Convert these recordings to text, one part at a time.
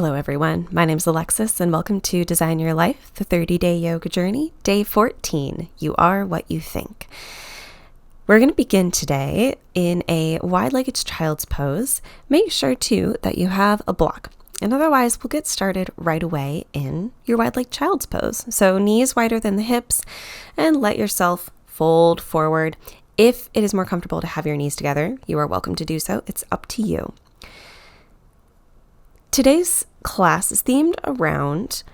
Hello everyone, my name is Alexis and welcome to Design Your Life, the 30-day yoga journey, day 14, You Are What You Think. We're going to begin today in a wide-legged child's pose. Make sure too that you have a block, and otherwise we'll get started right away in your wide-legged child's pose. So knees wider than the hips and let yourself fold forward. If it is more comfortable to have your knees together, you are welcome to do so. It's up to you. Today's class is themed around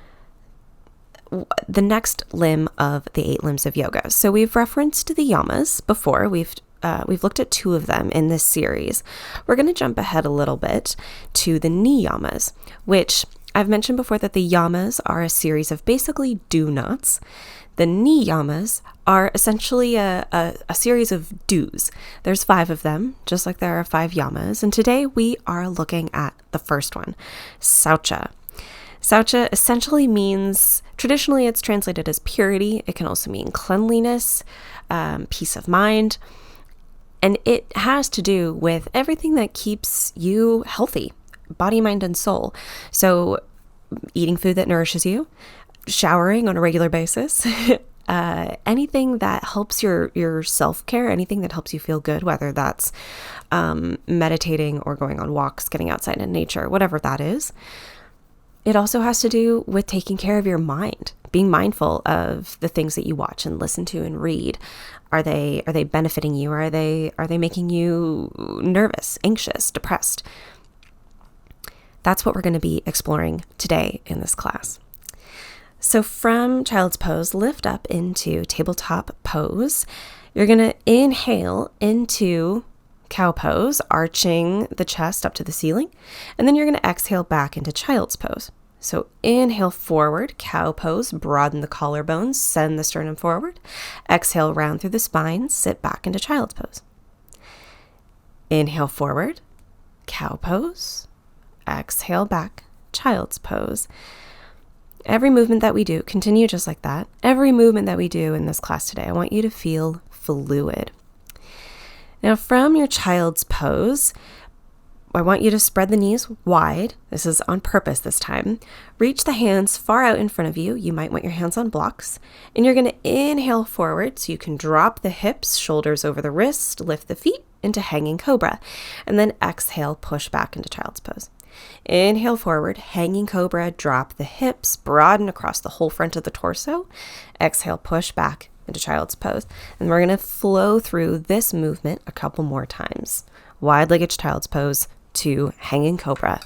the next limb of the 8 limbs of yoga. So we've referenced the yamas before. We've looked at 2 of them in this series. We're going to jump ahead a little bit to the niyamas, which I've mentioned before that the yamas are a series of basically do-nots. The niyamas are essentially a series of do's. There's 5 of them, just like there are 5 yamas. And today we are looking at the first one, Saucha. Saucha essentially means, traditionally it's translated as purity. It can also mean cleanliness, peace of mind. And it has to do with everything that keeps you healthy, body, mind, and soul. So eating food that nourishes you, showering on a regular basis, anything that helps your self-care, anything that helps you feel good, whether that's meditating or going on walks, getting outside in nature, whatever that is. It also has to do with taking care of your mind, being mindful of the things that you watch and listen to and read. Are they benefiting you? Or are they making you nervous, anxious, depressed? That's what we're going to be exploring today in this class. So from child's pose, lift up into tabletop pose. You're going to inhale into cow pose, arching the chest up to the ceiling. And then you're going to exhale back into child's pose. So inhale forward, cow pose, broaden the collarbones, send the sternum forward. Exhale, round through the spine, sit back into child's pose. Inhale forward, cow pose. Exhale back, child's pose. Every movement that we do, continue just like that. Every movement that we do in this class today, I want you to feel fluid. Now from your child's pose, I want you to spread the knees wide. This is on purpose this time. Reach the hands far out in front of you. You might want your hands on blocks. And you're going to inhale forward so you can drop the hips, shoulders over the wrist, lift the feet into hanging cobra. And then exhale, push back into child's pose. Inhale forward, hanging cobra, drop the hips, broaden across the whole front of the torso. Exhale, push back into child's pose. And we're going to flow through this movement a couple more times. Wide-legged child's pose to hanging cobra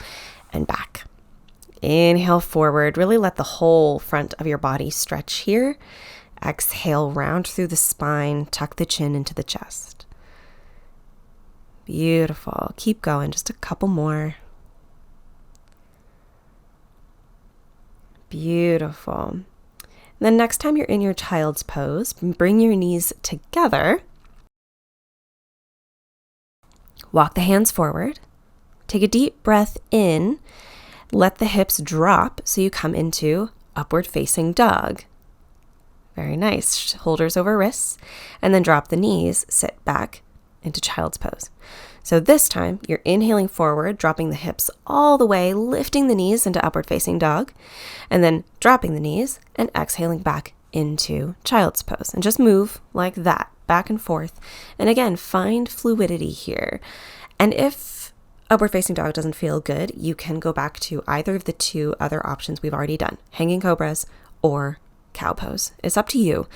and back. Inhale forward, really let the whole front of your body stretch here. Exhale, round through the spine, tuck the chin into the chest. Beautiful. Keep going, just a couple more. Beautiful. Then next time you're in your child's pose, bring your knees together. Walk the hands forward. Take a deep breath in. Let the hips drop so you come into upward facing dog. Very nice. Shoulders over wrists. And then drop the knees, sit back into child's pose. So this time you're inhaling forward, dropping the hips all the way, lifting the knees into upward facing dog, and then dropping the knees and exhaling back into child's pose. And just move like that, back and forth. And again, find fluidity here. And if upward facing dog doesn't feel good, you can go back to either of the 2 other options we've already done, hanging cobras or cow pose. It's up to you.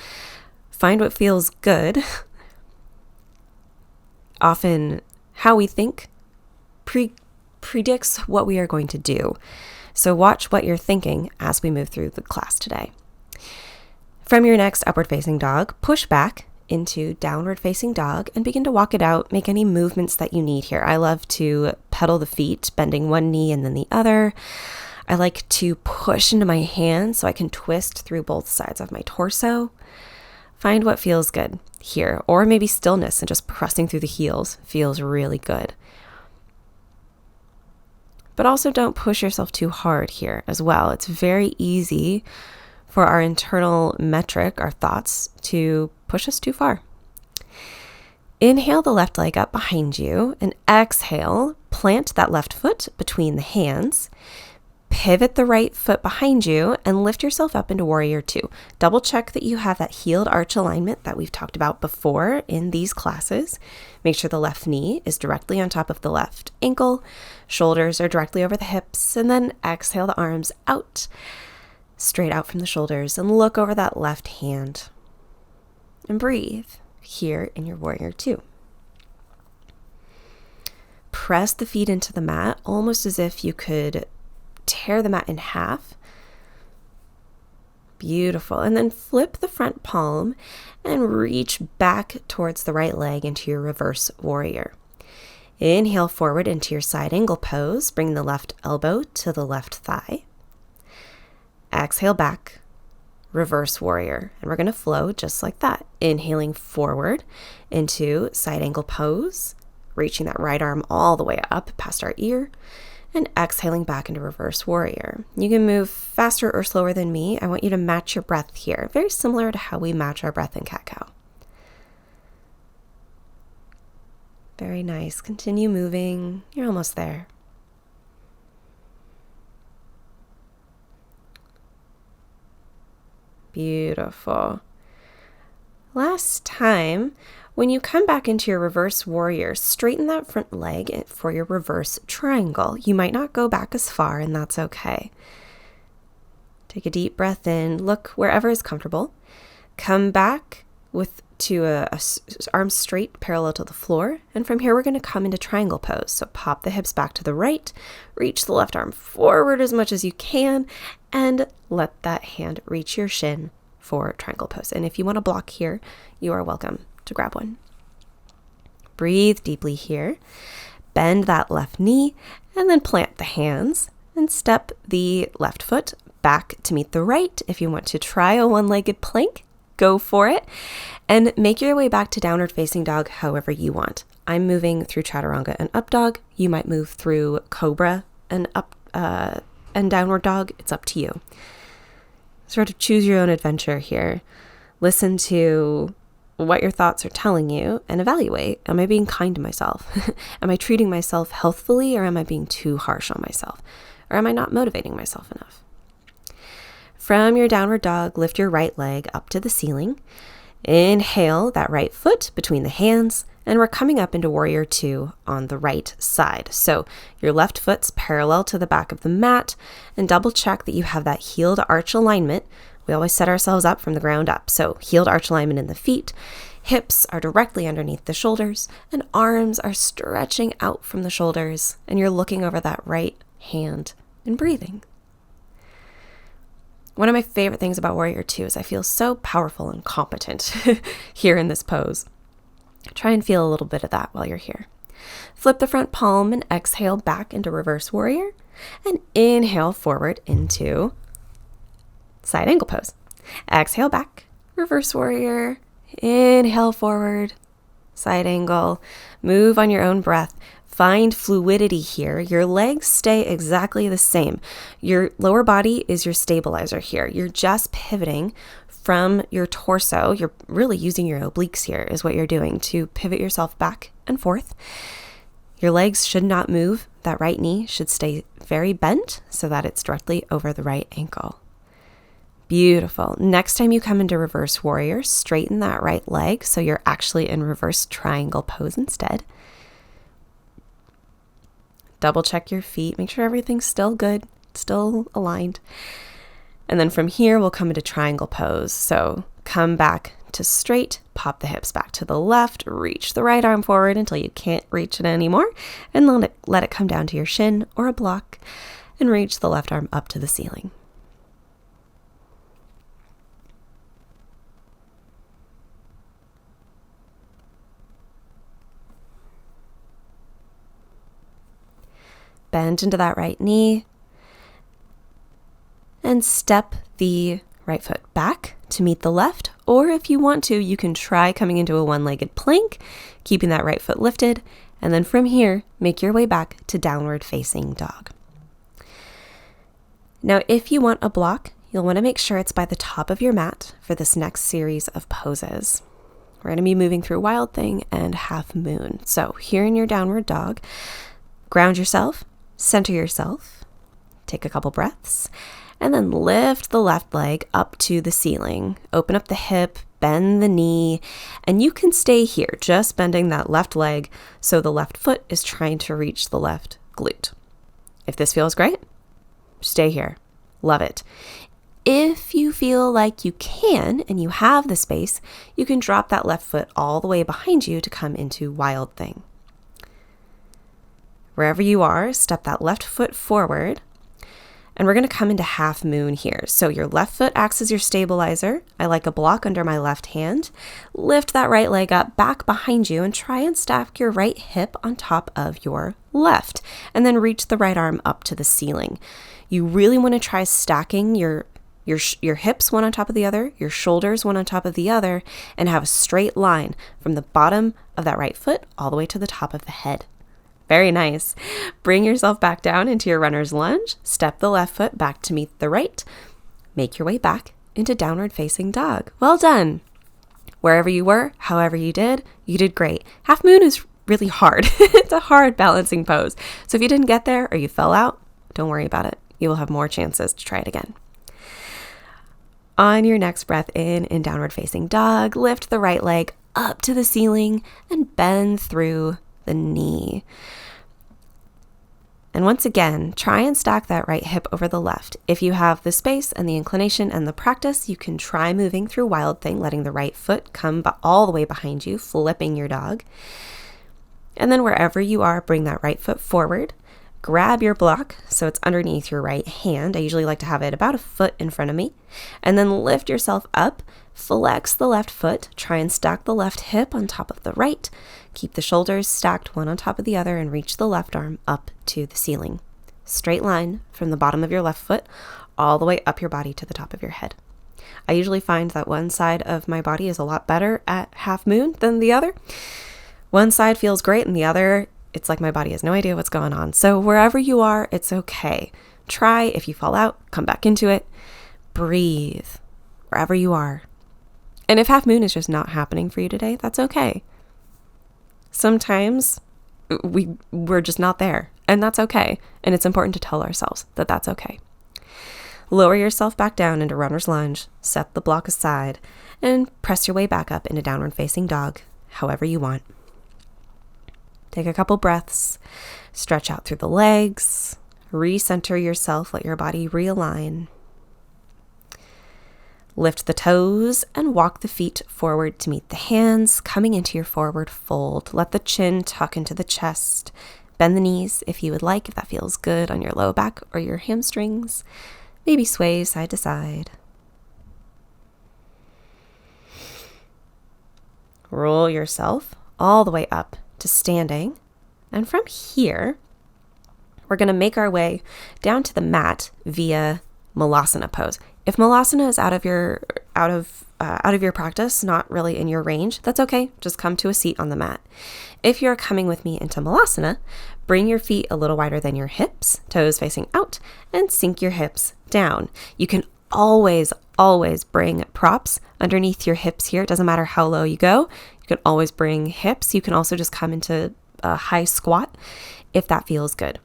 Find what feels good. Often how we think predicts what we are going to do. So watch what you're thinking as we move through the class today. From your next upward facing dog, push back into downward facing dog and begin to walk it out. Make any movements that you need here. I love to pedal the feet, bending one knee and then the other. I like to push into my hands so I can twist through both sides of my torso. Find what feels good here, or maybe stillness and just pressing through the heels feels really good. But also don't push yourself too hard here as well. It's very easy for our internal metric, our thoughts, to push us too far. Inhale the left leg up behind you and exhale, plant that left foot between the hands. Pivot the right foot behind you and lift yourself up into warrior two. Double check that you have that heeled arch alignment that we've talked about before in these classes. Make sure the left knee is directly on top of the left ankle. Shoulders are directly over the hips. And then exhale the arms out, straight out from the shoulders, and look over that left hand. And breathe here in your warrior two. Press the feet into the mat, almost as if you could tear the mat in half. Beautiful. And then flip the front palm and reach back towards the right leg into your reverse warrior. Inhale forward into your side angle pose. Bring the left elbow to the left thigh. Exhale back, reverse warrior. And we're going to flow just like that. Inhaling forward into side angle pose, reaching that right arm all the way up past our ear. And exhaling back into reverse warrior. You can move faster or slower than me. I want you to match your breath here. Very similar to how we match our breath in cat-cow. Very nice. Continue moving. You're almost there. Beautiful. Last time, when you come back into your reverse warrior, straighten that front leg for your reverse triangle. You might not go back as far, and that's okay. Take a deep breath in, look wherever is comfortable. Come back to a arms straight parallel to the floor, and from here we're going to come into triangle pose. So pop the hips back to the right, reach the left arm forward as much as you can, and let that hand reach your shin for triangle pose. And if you want to block here, you are welcome to grab one. Breathe deeply here. Bend that left knee and then plant the hands and step the left foot back to meet the right. If you want to try a one-legged plank, go for it. And make your way back to downward facing dog however you want. I'm moving through chaturanga and up dog. You might move through cobra and up and downward dog. It's up to you. Sort of choose your own adventure here. Listen to what your thoughts are telling you and evaluate. Am I being kind to myself? Am I treating myself healthfully, or am I being too harsh on myself? Or am I not motivating myself enough? From your downward dog, lift your right leg up to the ceiling. Inhale that right foot between the hands, and we're coming up into warrior two on the right side. So your left foot's parallel to the back of the mat, and double check that you have that heeled arch alignment. We always set ourselves up from the ground up. So heeled arch alignment in the feet, hips are directly underneath the shoulders, and arms are stretching out from the shoulders, and you're looking over that right hand and breathing. One of my favorite things about warrior two is I feel so powerful and competent here in this pose. Try and feel a little bit of that while you're here. Flip the front palm and exhale back into reverse warrior, and inhale forward into side angle pose. Exhale back, reverse warrior, inhale forward, side angle. Move on your own breath. Find fluidity here. Your legs stay exactly the same. Your lower body is your stabilizer here. You're just pivoting from your torso. You're really using your obliques here is what you're doing to pivot yourself back and forth. Your legs should not move. That right knee should stay very bent so that it's directly over the right ankle. Beautiful. Next time you come into reverse warrior, straighten that right leg so you're actually in reverse triangle pose instead. Double check your feet. Make sure everything's still good, still aligned. And then from here, we'll come into triangle pose. So come back to straight, pop the hips back to the left, reach the right arm forward until you can't reach it anymore, and let it come down to your shin or a block, and reach the left arm up to the ceiling. Bend into that right knee and step the right foot back to meet the left. Or if you want to, you can try coming into a one-legged plank, keeping that right foot lifted. And then from here, make your way back to downward facing dog. Now, if you want a block, you'll want to make sure it's by the top of your mat for this next series of poses. We're going to be moving through Wild Thing and Half Moon. So here in your downward dog, ground yourself. Center yourself. Take a couple breaths, and then lift the left leg up to the ceiling. Open up the hip, bend the knee, and you can stay here, just bending that left leg so the left foot is trying to reach the left glute. If this feels great, stay here. Love it. If you feel like you can and you have the space, you can drop that left foot all the way behind you to come into Wild Thing. Wherever you are, step that left foot forward, and we're going to come into Half Moon here. So your left foot acts as your stabilizer. I like a block under my left hand. Lift that right leg up back behind you and try and stack your right hip on top of your left, and then reach the right arm up to the ceiling. You really want to try stacking your hips one on top of the other, your shoulders one on top of the other, and have a straight line from the bottom of that right foot all the way to the top of the head. Very nice. Bring yourself back down into your runner's lunge. Step the left foot back to meet the right. Make your way back into downward facing dog. Well done. Wherever you were, however you did great. Half Moon is really hard. It's a hard balancing pose. So if you didn't get there or you fell out, don't worry about it. You will have more chances to try it again. On your next breath in downward facing dog, lift the right leg up to the ceiling and bend through the knee. And once again, try and stack that right hip over the left. If you have the space and the inclination and the practice, you can try moving through Wild Thing, letting the right foot come all the way behind you, flipping your dog. And then wherever you are, bring that right foot forward. Grab your block so it's underneath your right hand. I usually like to have it about a foot in front of me. And then lift yourself up, flex the left foot, try and stack the left hip on top of the right. Keep the shoulders stacked one on top of the other and reach the left arm up to the ceiling. Straight line from the bottom of your left foot all the way up your body to the top of your head. I usually find that one side of my body is a lot better at Half Moon than the other. One side feels great and the other, it's like my body has no idea what's going on. So wherever you are, it's okay. Try. If you fall out, come back into it. Breathe wherever you are. And if Half Moon is just not happening for you today, that's okay. Sometimes we're just not there, and that's okay. And it's important to tell ourselves that that's okay. Lower yourself back down into runner's lunge, set the block aside, and press your way back up into downward facing dog, however you want. Take a couple breaths, stretch out through the legs, recenter yourself, let your body realign. Lift the toes and walk the feet forward to meet the hands, coming into your forward fold. Let the chin tuck into the chest. Bend the knees if you would like, if that feels good on your low back or your hamstrings. Maybe sway side to side. Roll yourself all the way up to standing. And from here, we're going to make our way down to the mat via Malasana pose. If Malasana is out of your practice, not really in your range, that's okay. Just come to a seat on the mat. If you're coming with me into Malasana, bring your feet a little wider than your hips, toes facing out, and sink your hips down. You can always bring props underneath your hips here. It doesn't matter how low you go. You can always bring hips. You can also just come into a high squat if that feels good.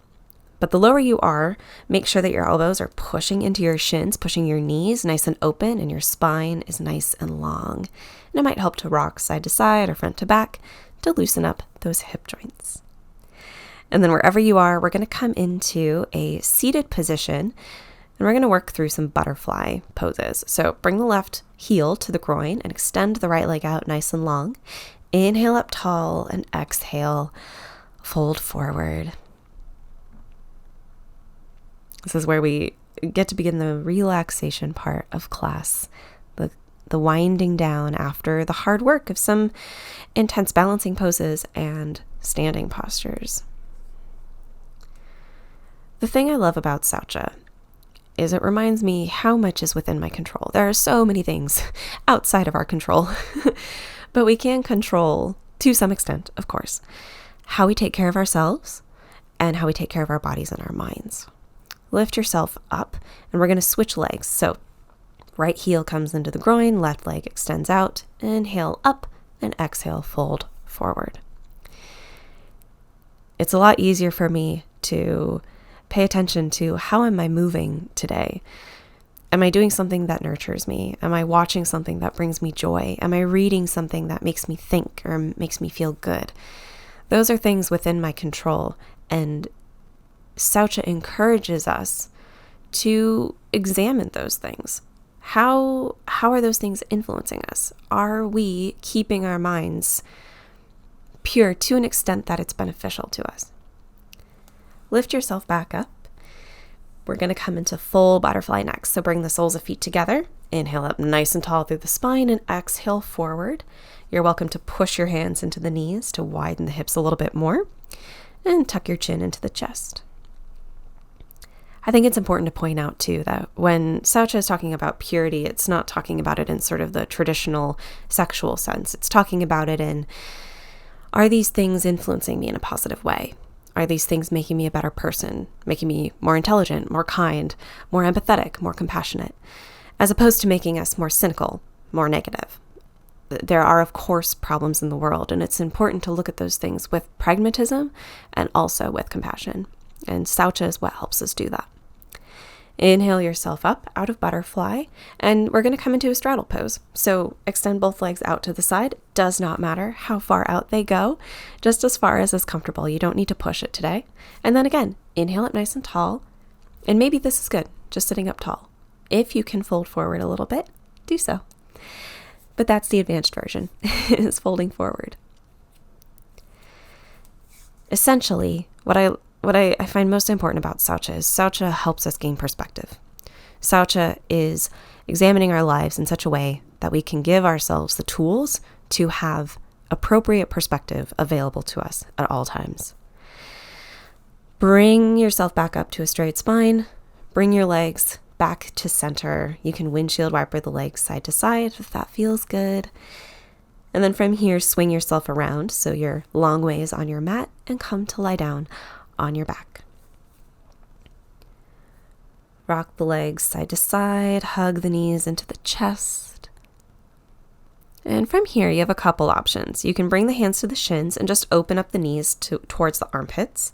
But the lower you are, make sure that your elbows are pushing into your shins, pushing your knees nice and open, and your spine is nice and long. And it might help to rock side to side or front to back to loosen up those hip joints. And then wherever you are, we're going to come into a seated position, and we're going to work through some butterfly poses. So bring the left heel to the groin and extend the right leg out nice and long. Inhale up tall and exhale, fold forward. This is where we get to begin the relaxation part of class, the winding down after the hard work of some intense balancing poses and standing postures. The thing I love about Saucha is it reminds me how much is within my control. There are so many things outside of our control, but we can control, to some extent, of course, how we take care of ourselves and how we take care of our bodies and our minds. Lift yourself up, and we're going to switch legs. So right heel comes into the groin, left leg extends out. Inhale up and exhale, fold forward. It's a lot easier for me to Pay attention to, how am I moving today? Am I doing something that nurtures me? Am I watching something that brings me joy? Am I reading something that makes me think or makes me feel good? Those are things within my control, and Saucha encourages us to examine those things. How are those things influencing us? Are we keeping our minds pure to an extent that it's beneficial to us? Lift yourself back up. We're going to come into full butterfly next. So bring the soles of feet together. Inhale up nice and tall through the spine and exhale forward. You're welcome to push your hands into the knees to widen the hips a little bit more and tuck your chin into the chest. I think it's important to point out too that when Saucha is talking about purity, it's not talking about it in sort of the traditional sexual sense. It's talking about it in, are these things influencing me in a positive way? Are these things making me a better person, making me more intelligent, more kind, more empathetic, more compassionate, as opposed to making us more cynical, more negative? There are, of course, problems in the world, and it's important to look at those things with pragmatism and also with compassion. And Saucha is what helps us do that. Inhale yourself up out of butterfly, and we're going to come into a straddle pose. So extend both legs out to the side. Does not matter how far out they go, just as far as is comfortable. You don't need to push it today. And then again, inhale up nice and tall. And maybe this is good, just sitting up tall. If you can fold forward a little bit, do so. But that's the advanced version, is folding forward. Essentially, what I find most important about Saucha is Saucha helps us gain perspective. Saucha is examining our lives in such a way that we can give ourselves the tools to have appropriate perspective available to us at all times. Bring yourself back up to a straight spine. Bring your legs back to center. You can windshield wiper the legs side to side if that feels good. And then from here, swing yourself around so you're long ways on your mat and come to lie down on your back. Rock the legs side to side, hug the knees into the chest. And from here, you have a couple options. You can bring the hands to the shins and just open up the knees towards the armpits.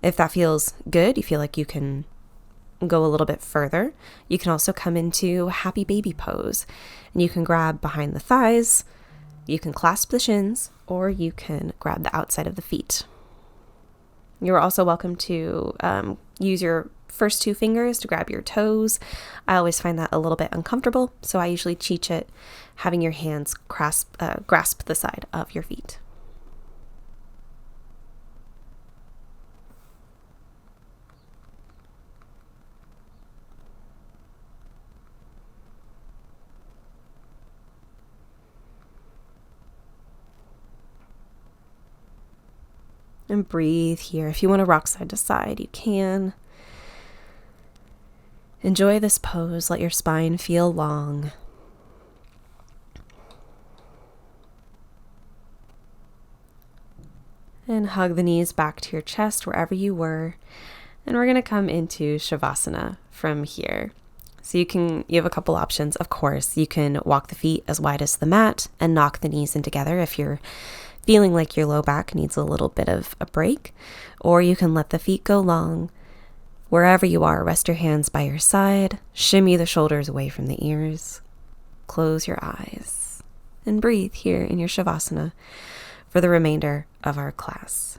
If that feels good, you feel like you can go a little bit further, you can also come into happy baby pose. And you can grab behind the thighs, you can clasp the shins, or you can grab the outside of the feet. You're also welcome to use your first two fingers to grab your toes. I always find that a little bit uncomfortable, so I usually teach it having your hands grasp the side of your feet. And breathe here. If you want to rock side to side, you can. Enjoy this pose. Let your spine feel long. And hug the knees back to your chest wherever you were. And we're going to come into Shavasana from here. So you have a couple options. Of course, you can walk the feet as wide as the mat and knock the knees in together if you're feeling like your low back needs a little bit of a break, or you can let the feet go long. Wherever you are, rest your hands by your side, shimmy the shoulders away from the ears, close your eyes, and breathe here in your Shavasana for the remainder of our class.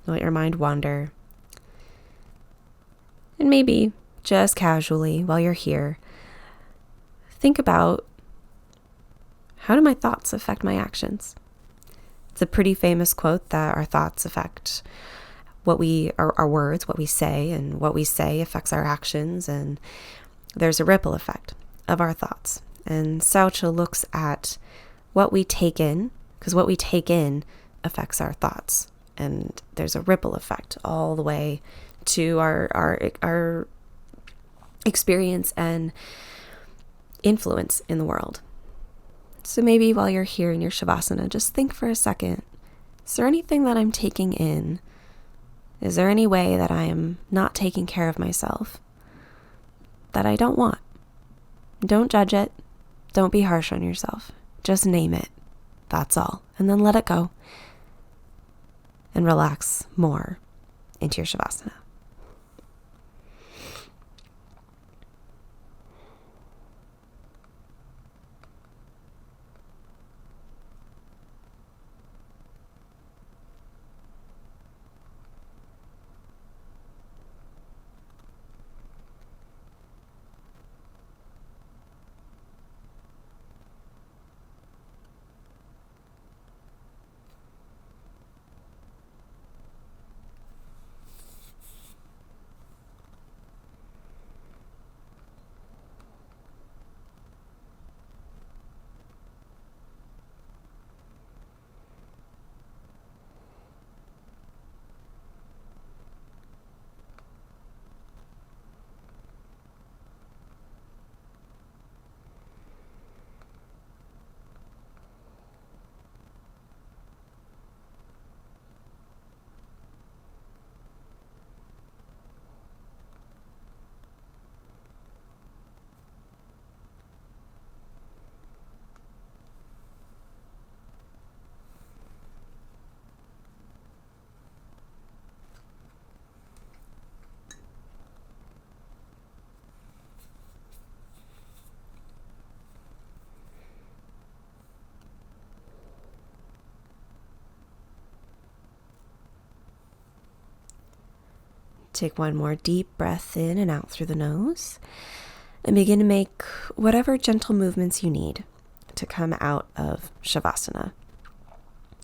Let your mind wander, and maybe just casually while you're here, think about, how do my thoughts affect my actions? It's a pretty famous quote that our thoughts affect our words, what we say, and what we say affects our actions, and there's a ripple effect of our thoughts. And Saucha looks at what we take in, because what we take in affects our thoughts, and there's a ripple effect all the way to our experience and influence in the world. So maybe while you're here in your Shavasana, just think for a second, is there anything that I'm taking in? Is there any way that I am not taking care of myself that I don't want? Don't judge it. Don't be harsh on yourself. Just name it. That's all. And then let it go. and relax more into your Shavasana. Take one more deep breath in and out through the nose, and begin to make whatever gentle movements you need to come out of Shavasana.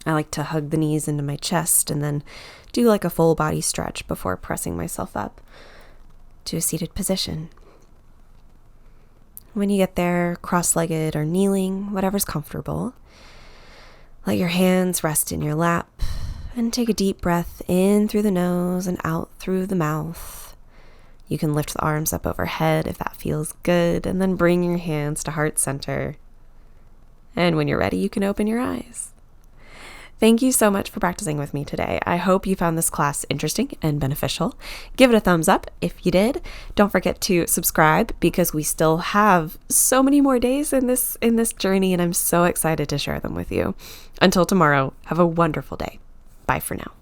I like to hug the knees into my chest and then do like a full body stretch before pressing myself up to a seated position. When you get there, cross-legged or kneeling, whatever's comfortable, let your hands rest in your lap and take a deep breath in through the nose and out through the mouth. You can lift the arms up overhead if that feels good, and then bring your hands to heart center. And when you're ready, you can open your eyes. Thank you so much for practicing with me today. I hope you found this class interesting and beneficial. Give it a thumbs up if you did. Don't forget to subscribe because we still have so many more days in this journey, and I'm so excited to share them with you. Until tomorrow, have a wonderful day. Bye for now.